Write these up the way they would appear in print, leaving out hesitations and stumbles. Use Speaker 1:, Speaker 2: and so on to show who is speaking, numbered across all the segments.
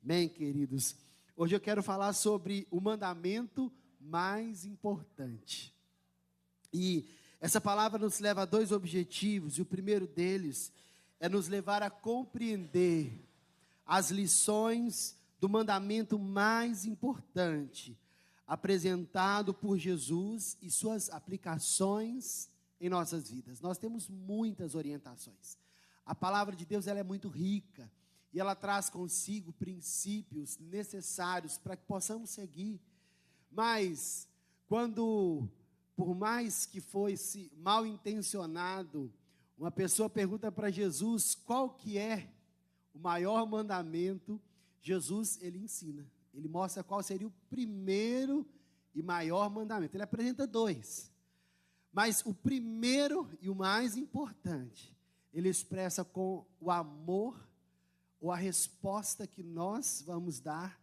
Speaker 1: Amém, queridos? Hoje eu quero falar sobre o mandamento mais importante. E essa palavra nos leva a dois objetivos, e o primeiro deles é nos levar a compreender as lições do mandamento mais importante, apresentado por Jesus e suas aplicações em nossas vidas. Nós temos muitas orientações. A palavra de Deus ela é muito rica, e ela traz consigo princípios necessários para que possamos seguir. Mas, quando, por mais que fosse mal intencionado, uma pessoa pergunta para Jesus qual que é o maior mandamento, Jesus, ele ensina. Ele mostra qual seria o primeiro e maior mandamento. Ele apresenta dois. Mas o primeiro e o mais importante, ele expressa com o amor ou a resposta que nós vamos dar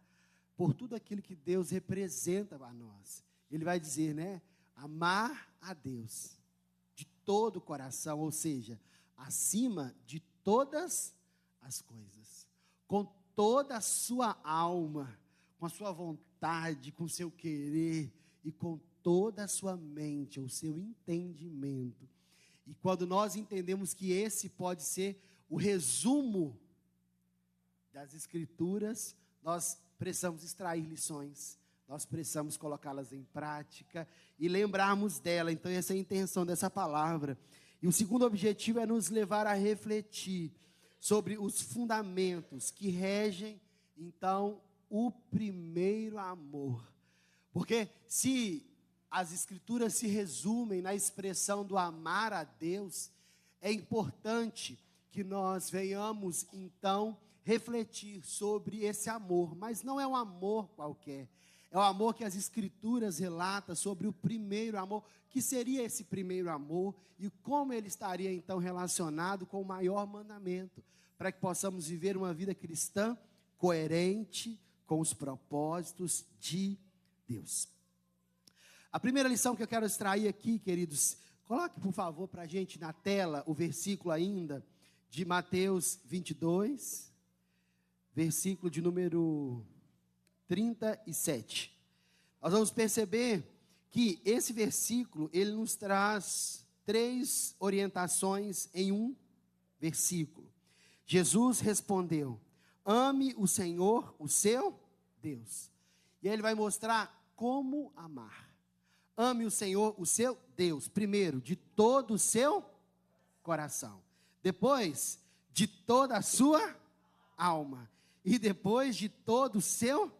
Speaker 1: por tudo aquilo que Deus representa para nós. Ele vai dizer, amar a Deus de todo o coração, ou seja, acima de todas as coisas, com toda a sua alma, com a sua vontade, com o seu querer e com toda a sua mente, o seu entendimento. E quando nós entendemos que esse pode ser o resumo das Escrituras, nós precisamos extrair lições, nós precisamos colocá-las em prática e lembrarmos dela. Então essa é a intenção dessa palavra. E o segundo objetivo é nos levar a refletir sobre os fundamentos que regem, então, o primeiro amor. Porque se as Escrituras se resumem na expressão do amar a Deus, é importante que nós venhamos, então, refletir sobre esse amor. Mas não é um amor qualquer, é o amor que as Escrituras relatam sobre o primeiro amor. Que seria esse primeiro amor e como ele estaria, então, relacionado com o maior mandamento, para que possamos viver uma vida cristã coerente com os propósitos de Deus. A primeira lição que eu quero extrair aqui, queridos, coloque por favor para a gente na tela o versículo ainda de Mateus 22, versículo de número 37. Nós vamos perceber que esse versículo, ele nos traz três orientações em um versículo. Jesus respondeu: ame o Senhor, o seu Deus. E aí ele vai mostrar como amar. Ame o Senhor, o seu Deus, primeiro, de todo o seu coração. Depois, de toda a sua alma. E depois, de todo o seu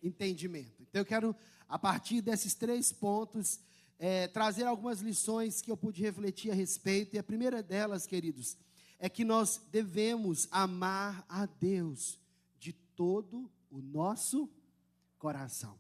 Speaker 1: entendimento. Então eu quero, a partir desses três pontos, trazer algumas lições que eu pude refletir a respeito. E a primeira delas, queridos, é que nós devemos amar a Deus de todo o nosso coração.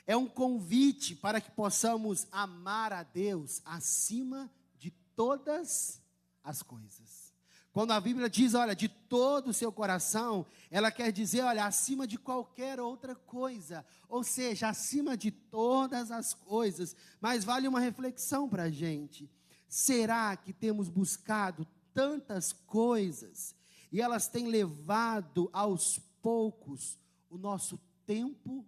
Speaker 1: É um convite para que possamos amar a Deus acima de todas as coisas. Quando a Bíblia diz, olha, de todo o seu coração, ela quer dizer, olha, acima de qualquer outra coisa. Ou seja, acima de todas as coisas. Mas vale uma reflexão para a gente. Será que temos buscado tantas coisas e elas têm levado aos poucos o nosso tempo,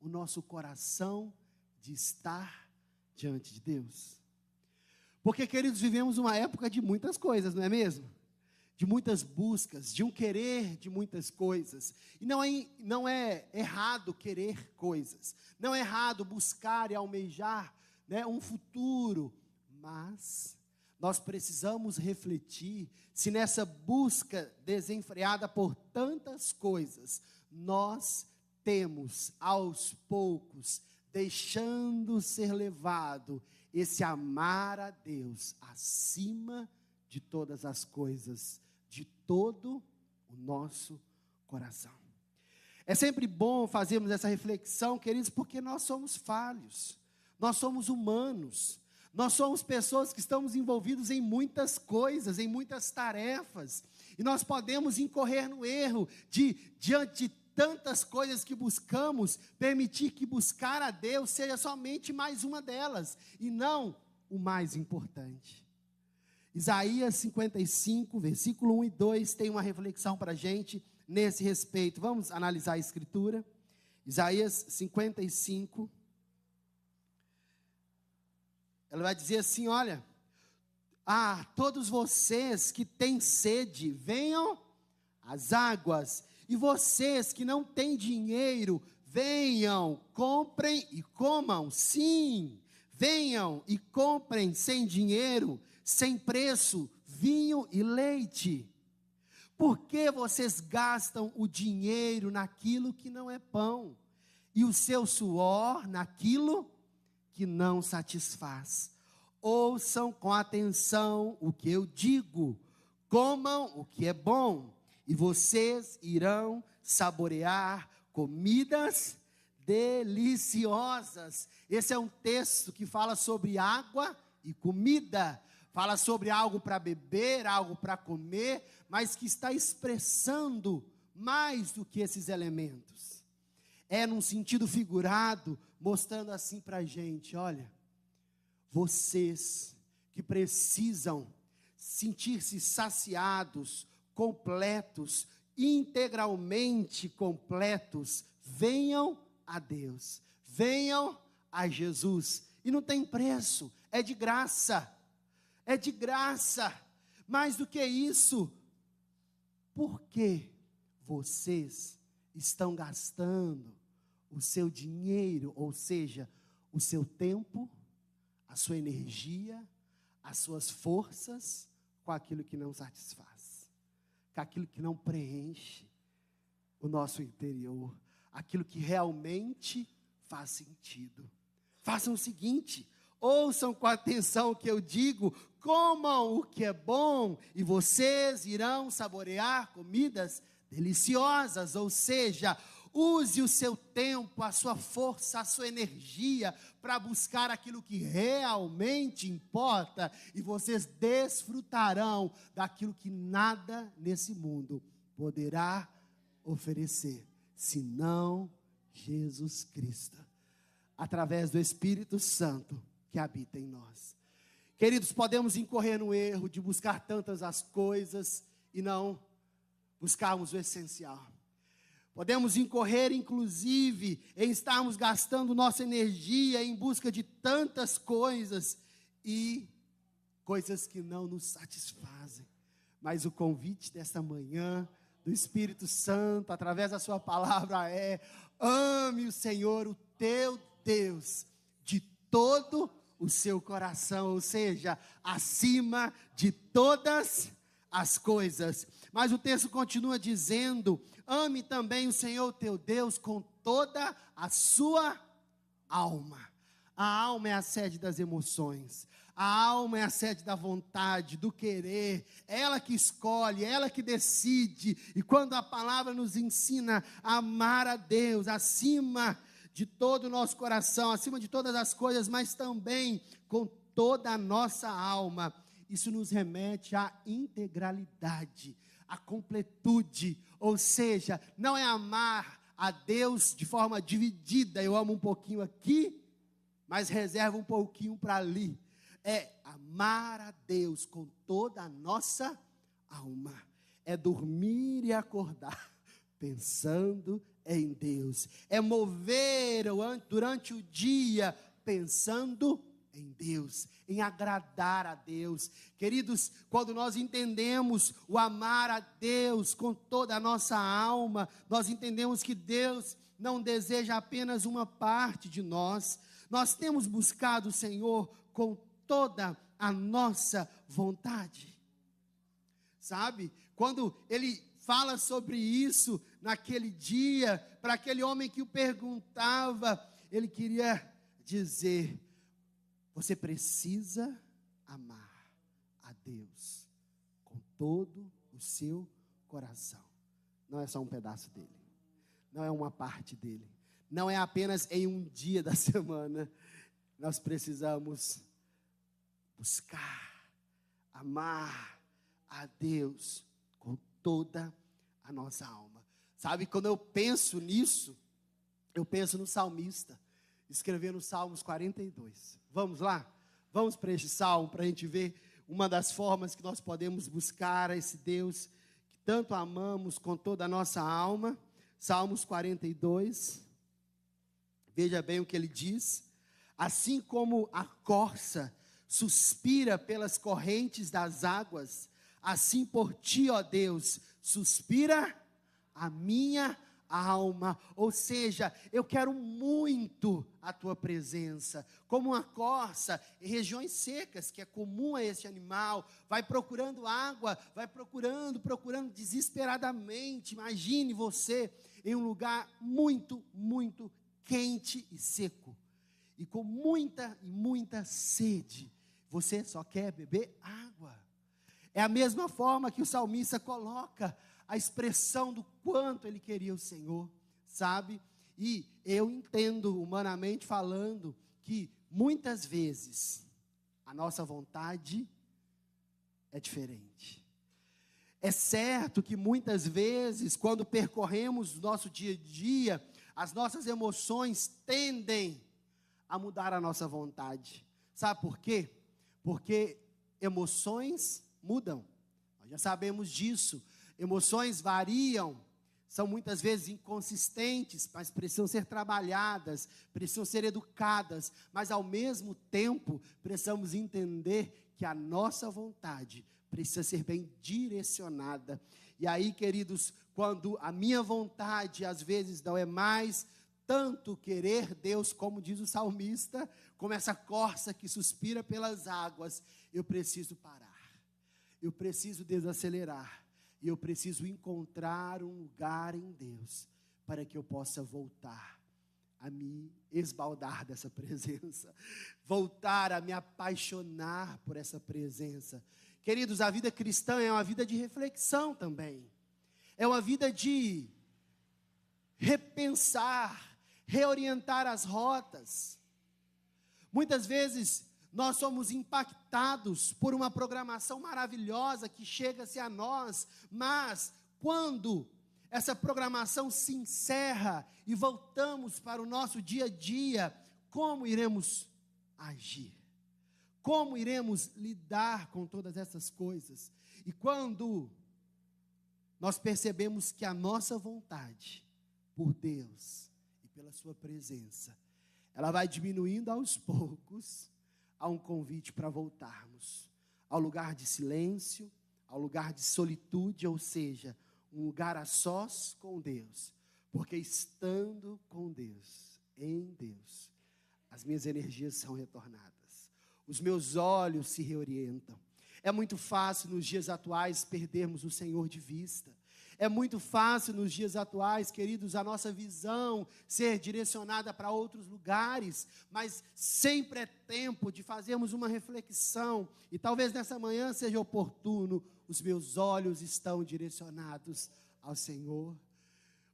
Speaker 1: o nosso coração de estar diante de Deus? Porque, queridos, vivemos uma época de muitas coisas, não é mesmo? De muitas buscas, de um querer de muitas coisas. E não é errado querer coisas, não é errado buscar e almejar, um futuro, mas nós precisamos refletir se nessa busca desenfreada por tantas coisas, nós temos aos poucos, deixando ser levado, esse amar a Deus acima de todas as coisas, de todo o nosso coração. É sempre bom fazermos essa reflexão, queridos, porque nós somos falhos, nós somos humanos, nós somos pessoas que estamos envolvidos em muitas coisas, em muitas tarefas, e nós podemos incorrer no erro de, diante de tantas coisas que buscamos, permitir que buscar a Deus seja somente mais uma delas, e não o mais importante. Isaías 55, versículo 1 e 2, tem uma reflexão para a gente, nesse respeito. Vamos analisar a Escritura. Isaías 55. Ela vai dizer assim, olha: todos vocês que têm sede, venham às águas. E vocês que não têm dinheiro, venham, comprem e comam. Sim, venham e comprem sem dinheiro, sem preço, vinho e leite. Por que vocês gastam o dinheiro naquilo que não é pão, e o seu suor naquilo que não satisfaz? Ouçam com atenção o que eu digo, comam o que é bom, e vocês irão saborear comidas deliciosas. Esse é um texto que fala sobre água e comida, fala sobre algo para beber, algo para comer, mas que está expressando mais do que esses elementos. É num sentido figurado, mostrando assim para a gente, olha, vocês que precisam sentir-se saciados, completos, integralmente completos, venham a Deus, venham a Jesus, e não tem preço, é de graça, mais do que isso. Por que vocês estão gastando o seu dinheiro, ou seja, o seu tempo, a sua energia, as suas forças, com aquilo que não satisfaz, com aquilo que não preenche o nosso interior, aquilo que realmente faz sentido? Façam o seguinte: ouçam com atenção o que eu digo, comam o que é bom, e vocês irão saborear comidas deliciosas. Ou seja, use o seu tempo, a sua força, a sua energia para buscar aquilo que realmente importa, e vocês desfrutarão daquilo que nada nesse mundo poderá oferecer, senão Jesus Cristo, através do Espírito Santo que habita em nós. Queridos, podemos incorrer no erro de buscar tantas as coisas e não buscarmos o essencial. Podemos incorrer, inclusive, em estarmos gastando nossa energia em busca de tantas coisas e coisas que não nos satisfazem. Mas o convite desta manhã do Espírito Santo, através da sua palavra, é: ame o Senhor, o teu Deus, de todo o seu coração, ou seja, acima de todas as coisas. Mas o texto continua dizendo: ame também o Senhor teu Deus com toda a sua alma. A alma é a sede das emoções, a alma é a sede da vontade, do querer, é ela que escolhe, é ela que decide. E quando a palavra nos ensina a amar a Deus acima de todo o nosso coração, acima de todas as coisas, mas também com toda a nossa alma, isso nos remete à integralidade, à completude. Ou seja, não é amar a Deus de forma dividida, eu amo um pouquinho aqui, mas reservo um pouquinho para ali. É amar a Deus com toda a nossa alma, é dormir e acordar pensando em Deus, é mover durante o dia pensando em Deus, em agradar a Deus. Queridos, quando nós entendemos o amar a Deus com toda a nossa alma, nós entendemos que Deus não deseja apenas uma parte de nós. Nós temos buscado o Senhor com toda a nossa vontade. Sabe, quando ele fala sobre isso naquele dia, para aquele homem que o perguntava, ele queria dizer: você precisa amar a Deus com todo o seu coração. Não é só um pedaço dele, não é uma parte dele, não é apenas em um dia da semana. Nós precisamos buscar, amar a Deus com toda a nossa alma. Sabe, quando eu penso nisso, eu penso no salmista, escrevendo o Salmos 42. Vamos lá? Vamos para este salmo, para a gente ver uma das formas que nós podemos buscar a esse Deus que tanto amamos com toda a nossa alma. Salmos 42, veja bem o que ele diz: assim como a corça suspira pelas correntes das águas, assim por ti, ó Deus, suspira a minha alma. Ou seja, eu quero muito a tua presença, como uma corça em regiões secas, que é comum a este animal, vai procurando água, vai procurando desesperadamente. Imagine você em um lugar muito, muito quente e seco, e com muita sede, você só quer beber água. É a mesma forma que o salmista coloca a expressão do quanto ele queria o Senhor, sabe? E eu entendo, humanamente falando, que muitas vezes a nossa vontade é diferente. É certo que muitas vezes, quando percorremos o nosso dia a dia, as nossas emoções tendem a mudar a nossa vontade. Sabe por quê? Porque emoções mudam. Nós já sabemos disso. Emoções variam, são muitas vezes inconsistentes, mas precisam ser trabalhadas, precisam ser educadas, mas ao mesmo tempo precisamos entender que a nossa vontade precisa ser bem direcionada. E aí, queridos, quando a minha vontade às vezes não é mais tanto querer Deus, como diz o salmista, como essa corça que suspira pelas águas, eu preciso parar, eu preciso desacelerar, e eu preciso encontrar um lugar em Deus, para que eu possa voltar a me esbaldar dessa presença, voltar a me apaixonar por essa presença. Queridos, a vida cristã é uma vida de reflexão também, é uma vida de repensar, reorientar as rotas. Muitas vezes nós somos impactados por uma programação maravilhosa que chega-se a nós, mas quando essa programação se encerra e voltamos para o nosso dia a dia, como iremos agir? Como iremos lidar com todas essas coisas? E quando nós percebemos que a nossa vontade por Deus e pela sua presença, ela vai diminuindo aos poucos, há um convite para voltarmos ao lugar de silêncio, ao lugar de solitude, ou seja, um lugar a sós com Deus, porque estando com Deus, em Deus, as minhas energias são retornadas, os meus olhos se reorientam. É muito fácil nos dias atuais perdermos o Senhor de vista. É muito fácil nos dias atuais, queridos, a nossa visão ser direcionada para outros lugares, mas sempre é tempo de fazermos uma reflexão, e talvez nessa manhã seja oportuno: os meus olhos estão direcionados ao Senhor,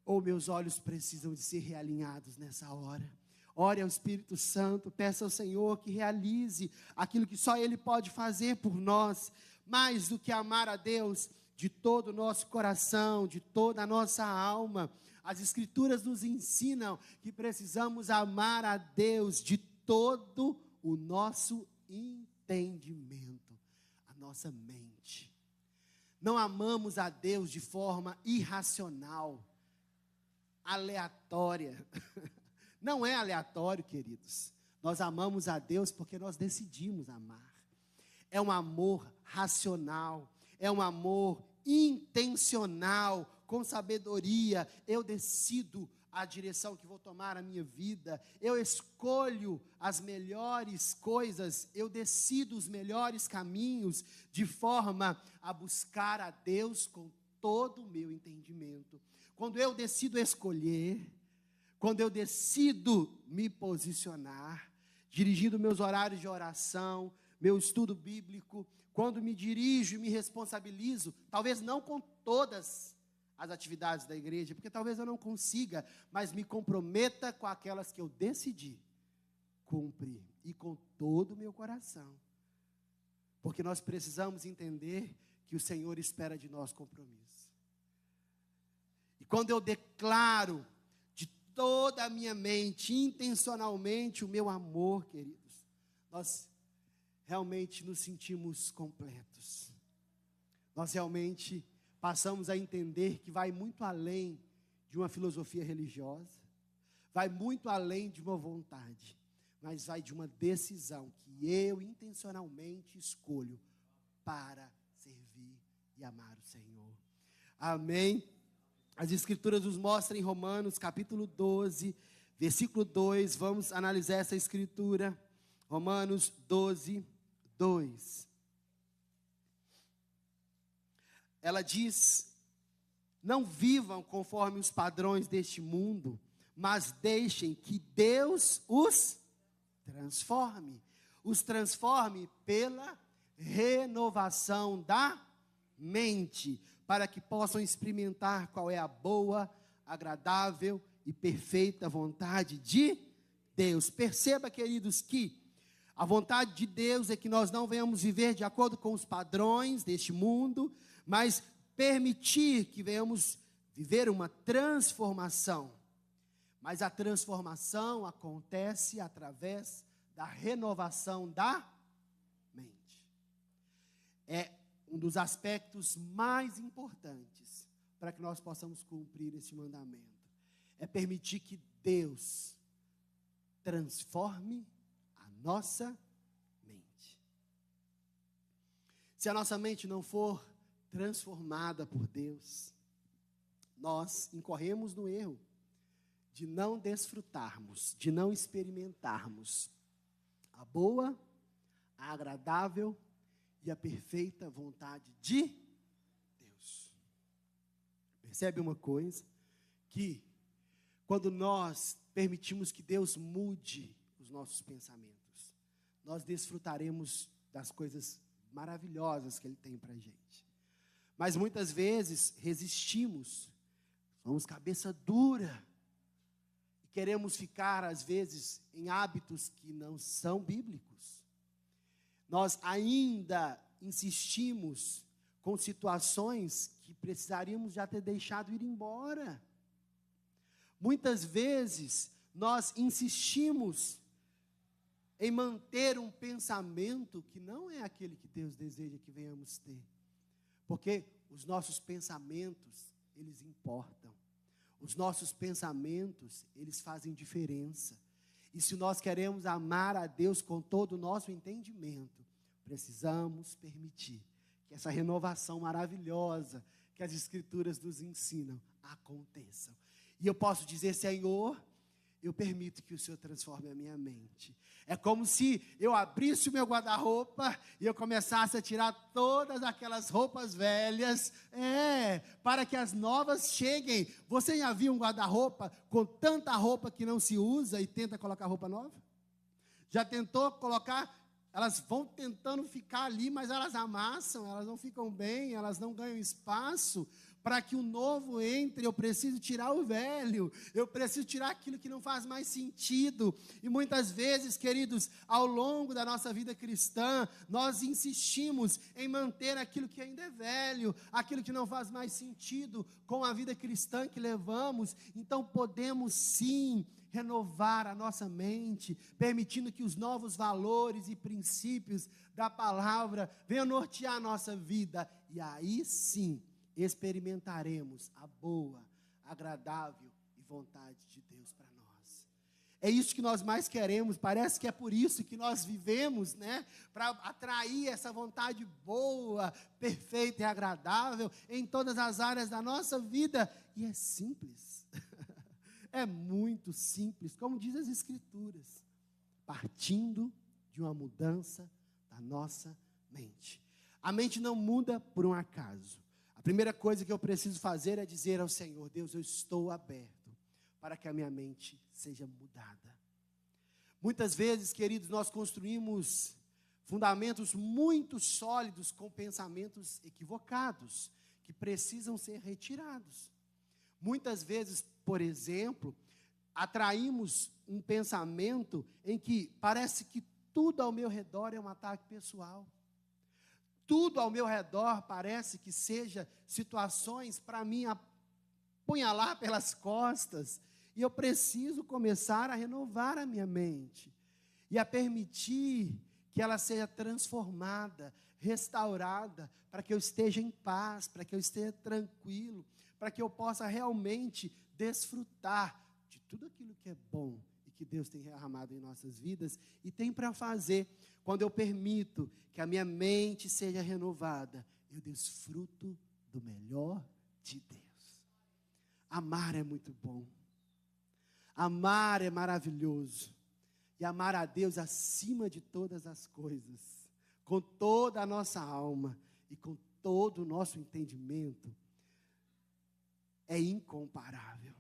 Speaker 1: ou meus olhos precisam de ser realinhados nessa hora? Ore ao Espírito Santo, peça ao Senhor que realize aquilo que só Ele pode fazer por nós. Mais do que amar a Deus de todo o nosso coração, de toda a nossa alma, as Escrituras nos ensinam que precisamos amar a Deus de todo o nosso entendimento, a nossa mente. Não amamos a Deus de forma irracional, aleatória. Não é aleatório, queridos. Nós amamos a Deus porque nós decidimos amar. É um amor racional, é um amor intencional, com sabedoria. Eu decido a direção que vou tomar a minha vida, eu escolho as melhores coisas, eu decido os melhores caminhos, de forma a buscar a Deus com todo o meu entendimento. Quando eu decido escolher, quando eu decido me posicionar, dirigindo meus horários de oração, meu estudo bíblico, quando me dirijo e me responsabilizo, talvez não com todas as atividades da igreja, porque talvez eu não consiga, mas me comprometa com aquelas que eu decidi cumprir, e com todo o meu coração, porque nós precisamos entender que o Senhor espera de nós compromisso. E quando eu declaro de toda a minha mente, intencionalmente, o meu amor, queridos, nós realmente nos sentimos completos. Nós realmente passamos a entender que vai muito além de uma filosofia religiosa, vai muito além de uma vontade, mas vai de uma decisão que eu intencionalmente escolho para servir e amar o Senhor. Amém? As Escrituras nos mostram em Romanos, capítulo 12, versículo 2, vamos analisar essa Escritura. Romanos 12, 2. Ela diz: não vivam conforme os padrões deste mundo, mas deixem que Deus os transforme. Os transforme pela renovação da mente, para que possam experimentar qual é a boa, agradável e perfeita vontade de Deus. Perceba, queridos, que a vontade de Deus é que nós não venhamos viver de acordo com os padrões deste mundo, mas permitir que venhamos viver uma transformação. Mas a transformação acontece através da renovação da mente. É um dos aspectos mais importantes para que nós possamos cumprir este mandamento. É permitir que Deus transforme a nossa mente. Se a nossa mente não for transformada por Deus, nós incorremos no erro de não desfrutarmos, de não experimentarmos a boa, a agradável e a perfeita vontade de Deus. Percebe uma coisa? Que quando nós permitimos que Deus mude os nossos pensamentos, nós desfrutaremos das coisas maravilhosas que Ele tem para a gente. Mas muitas vezes resistimos, somos cabeça dura, e queremos ficar, às vezes, em hábitos que não são bíblicos. Nós ainda insistimos com situações que precisaríamos já ter deixado ir embora. Muitas vezes, nós insistimos em manter um pensamento que não é aquele que Deus deseja que venhamos ter. Porque os nossos pensamentos, eles importam. Os nossos pensamentos, eles fazem diferença. E se nós queremos amar a Deus com todo o nosso entendimento, precisamos permitir que essa renovação maravilhosa que as Escrituras nos ensinam aconteça. E eu posso dizer: Senhor, eu permito que o Senhor transforme a minha mente. É como se eu abrisse o meu guarda-roupa e eu começasse a tirar todas aquelas roupas velhas, para que as novas cheguem. Você já viu um guarda-roupa com tanta roupa que não se usa e tenta colocar roupa nova? Já tentou colocar? Elas vão tentando ficar ali, mas elas amassam, elas não ficam bem, elas não ganham espaço. Para que o novo entre, eu preciso tirar o velho, eu preciso tirar aquilo que não faz mais sentido. E muitas vezes, queridos, ao longo da nossa vida cristã, nós insistimos em manter aquilo que ainda é velho, aquilo que não faz mais sentido com a vida cristã que levamos. Então podemos sim renovar a nossa mente, permitindo que os novos valores e princípios da palavra venham nortear a nossa vida. E aí sim, experimentaremos a boa, agradável e vontade de Deus para nós. É isso que nós mais queremos, parece que é por isso que nós vivemos, para atrair essa vontade boa, perfeita e agradável em todas as áreas da nossa vida. E é simples, é muito simples, como diz as Escrituras, partindo de uma mudança da nossa mente. A mente não muda por um acaso. A primeira coisa que eu preciso fazer é dizer ao Senhor: Deus, eu estou aberto para que a minha mente seja mudada. Muitas vezes, queridos, nós construímos fundamentos muito sólidos com pensamentos equivocados, que precisam ser retirados. Muitas vezes, por exemplo, atraímos um pensamento em que parece que tudo ao meu redor é um ataque pessoal. Tudo ao meu redor parece que seja situações para mim apunhalar pelas costas. E eu preciso começar a renovar a minha mente. E a permitir que ela seja transformada. restaurada, para que eu esteja em paz, para que eu esteja tranquilo, para que eu possa realmente desfrutar de tudo aquilo que é bom e que Deus tem derramado em nossas vidas e tem para fazer. Quando eu permito que a minha mente seja renovada, eu desfruto do melhor de Deus. Amar é muito bom. Amar é maravilhoso. E amar a Deus acima de todas as coisas, com toda a nossa alma e com todo o nosso entendimento, é incomparável.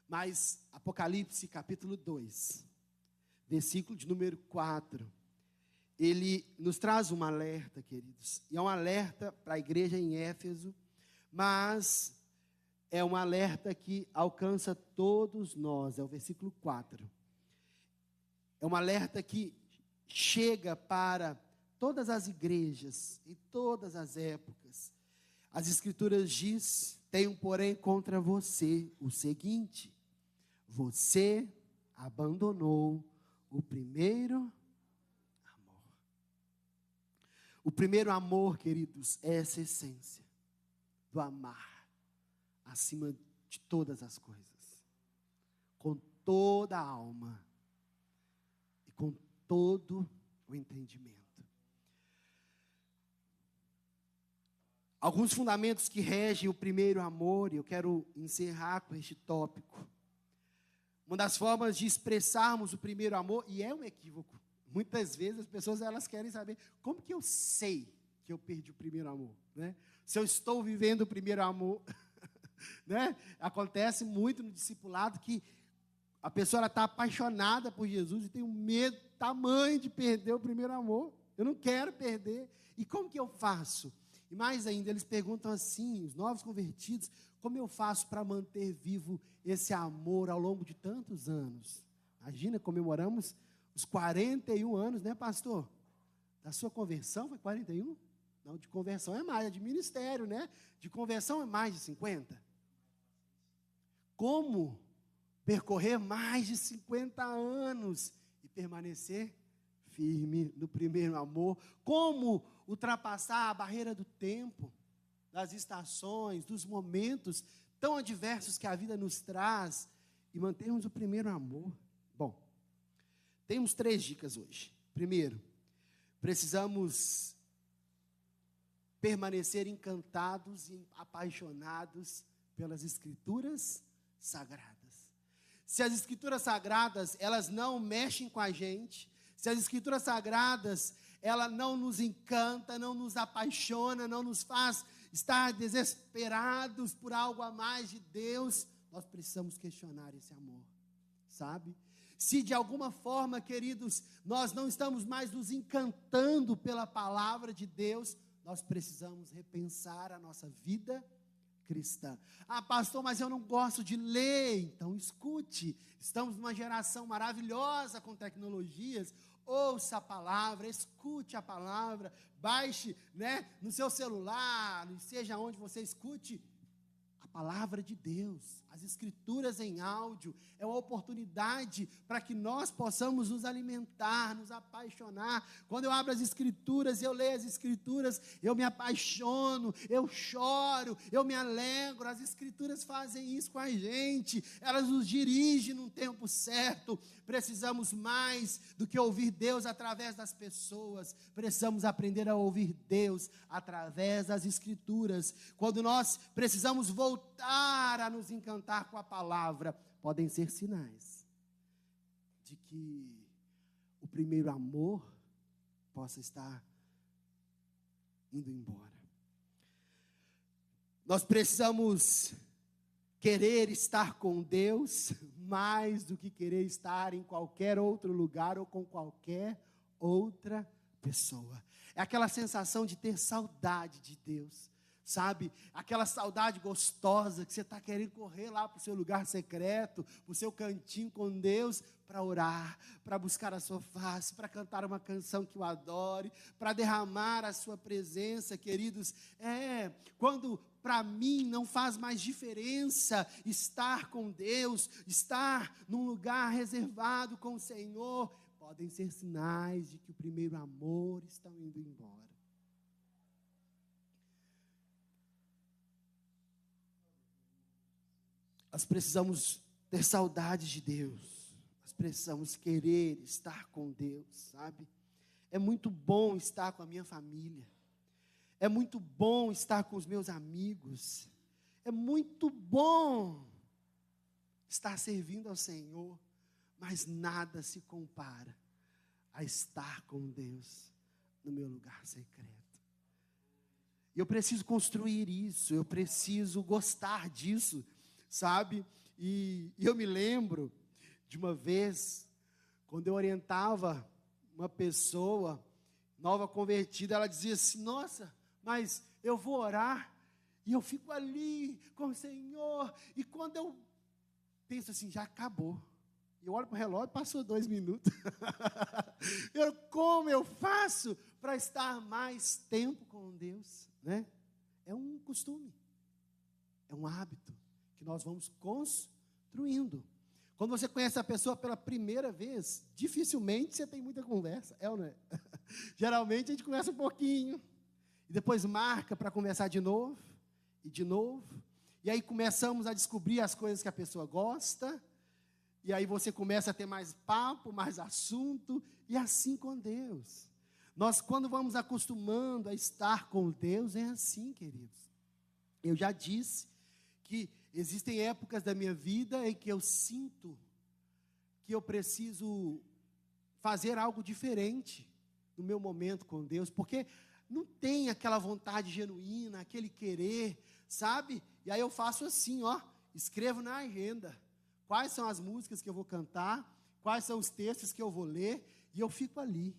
Speaker 1: Mas Apocalipse capítulo 2, versículo de número 4, ele nos traz um alerta, queridos. E é um alerta para a igreja em Éfeso, mas é um alerta que alcança todos nós, é o versículo 4. É um alerta que chega para todas as igrejas, em todas as épocas. As Escrituras diz: tenho, porém, contra você o seguinte: você abandonou o primeiro amor. O primeiro amor, queridos, é essa essência do amar acima de todas as coisas, com toda a alma e com todo o entendimento. Alguns fundamentos que regem o primeiro amor, e eu quero encerrar com este tópico. Uma das formas de expressarmos o primeiro amor, e é um equívoco, muitas vezes as pessoas elas querem saber, como que eu sei que eu perdi o primeiro amor, né? Se eu estou vivendo o primeiro amor, né? Acontece muito no discipulado que a pessoa está apaixonada por Jesus e tem um medo tamanho de perder o primeiro amor. Eu não quero perder. E como que eu faço? E mais ainda, eles perguntam assim, os novos convertidos, como eu faço para manter vivo esse amor ao longo de tantos anos? Imagina, comemoramos os 41 anos, né, pastor? Da sua conversão, foi 41? Não, de conversão é mais, é de ministério, né? De conversão é mais de 50. Como percorrer mais de 50 anos e permanecer firme no primeiro amor? Como ultrapassar a barreira do tempo, das estações, dos momentos tão adversos que a vida nos traz e mantermos o primeiro amor? Bom, temos 3 dicas hoje. Primeiro, precisamos permanecer encantados e apaixonados pelas Escrituras Sagradas. Se as Escrituras Sagradas, elas não mexem com a gente, se as Escrituras Sagradas, ela não nos encanta, não nos apaixona, não nos faz estar desesperados por algo a mais de Deus, nós precisamos questionar esse amor, sabe? Se de alguma forma, queridos, nós não estamos mais nos encantando pela palavra de Deus, nós precisamos repensar a nossa vida cristã. Ah, pastor, mas eu não gosto de ler. Então escute, estamos numa geração maravilhosa com tecnologias. Ouça a palavra, escute a palavra, baixe, né, no seu celular, seja onde você escute a palavra de Deus, as Escrituras em áudio. É uma oportunidade para que nós possamos nos alimentar, nos apaixonar. Quando eu abro as Escrituras, eu leio as Escrituras, eu me apaixono, eu choro, eu me alegro. As Escrituras fazem isso com a gente, elas nos dirigem num tempo certo. Precisamos mais do que ouvir Deus através das pessoas, precisamos aprender a ouvir Deus através das Escrituras. Quando nós precisamos voltar a nos encantar com a palavra, podem ser sinais de que o primeiro amor possa estar indo embora. Nós precisamos querer estar com Deus mais do que querer estar em qualquer outro lugar ou com qualquer outra pessoa. É aquela sensação de ter saudade de Deus, sabe? Aquela saudade gostosa que você está querendo correr lá para o seu lugar secreto, para o seu cantinho com Deus, para orar, para buscar a sua face, para cantar uma canção que o adore, para derramar a sua presença, queridos. Quando para mim não faz mais diferença estar com Deus, estar num lugar reservado com o Senhor, podem ser sinais de que o primeiro amor está indo embora. Nós precisamos ter saudade de Deus. Nós precisamos querer estar com Deus, sabe? É muito bom estar com a minha família. É muito bom estar com os meus amigos. É muito bom estar servindo ao Senhor. Mas nada se compara a estar com Deus no meu lugar secreto. E eu preciso construir isso. Eu preciso gostar disso, sabe? E eu me lembro de uma vez, quando eu orientava uma pessoa nova convertida, ela dizia assim: nossa, mas eu vou orar, e eu fico ali com o Senhor, e quando eu penso assim, já acabou. Eu olho para o relógio, passou 2 minutos. Como eu faço para estar mais tempo com Deus? Né? É um costume, é um hábito que nós vamos construindo. Quando você conhece a pessoa pela primeira vez, dificilmente você tem muita conversa, é ou não é? Geralmente a gente conversa um pouquinho, e depois marca para conversar de novo, e aí começamos a descobrir as coisas que a pessoa gosta, e aí você começa a ter mais papo, mais assunto, e assim com Deus. Nós, quando vamos acostumando a estar com Deus, é assim, queridos. Eu já disse que existem épocas da minha vida em que eu sinto que eu preciso fazer algo diferente no meu momento com Deus, porque não tem aquela vontade genuína, aquele querer, sabe? E aí eu faço assim, escrevo na agenda quais são as músicas que eu vou cantar, quais são os textos que eu vou ler, e eu fico ali.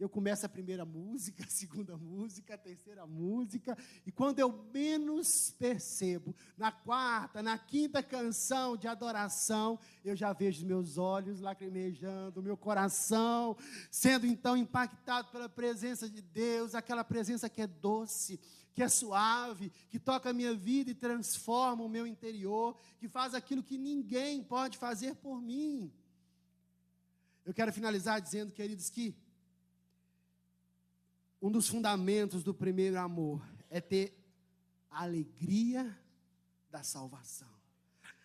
Speaker 1: Eu começo a primeira música, a segunda música, a terceira música, e quando eu menos percebo, na quarta, na quinta canção de adoração, eu já vejo meus olhos lacrimejando, meu coração sendo então impactado pela presença de Deus, aquela presença que é doce, que é suave, que toca a minha vida e transforma o meu interior, que faz aquilo que ninguém pode fazer por mim. Eu quero finalizar dizendo, queridos, que um dos fundamentos do primeiro amor é ter a alegria da salvação.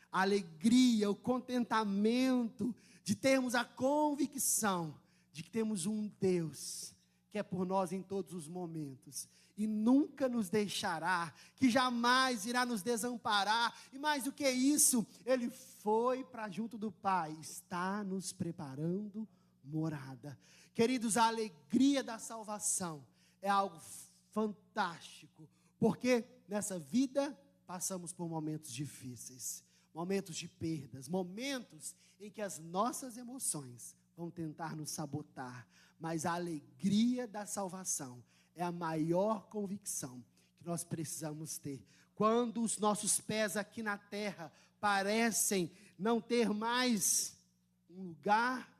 Speaker 1: A alegria, o contentamento de termos a convicção de que temos um Deus que é por nós em todos os momentos e nunca nos deixará, que jamais irá nos desamparar, e mais do que isso, Ele foi para junto do Pai, está nos preparando morada. Queridos, a alegria da salvação é algo fantástico, porque nessa vida passamos por momentos difíceis, momentos de perdas, momentos em que as nossas emoções vão tentar nos sabotar, mas a alegria da salvação é a maior convicção que nós precisamos ter. Quando os nossos pés aqui na terra parecem não ter mais um lugar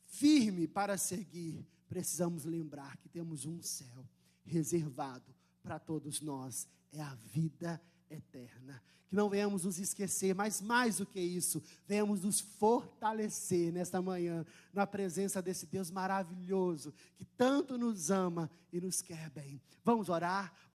Speaker 1: firme para seguir, precisamos lembrar que temos um céu reservado para todos nós, é a vida eterna. Que não venhamos nos esquecer, mas mais do que isso, venhamos nos fortalecer nesta manhã, na presença desse Deus maravilhoso, que tanto nos ama e nos quer bem. Vamos orar?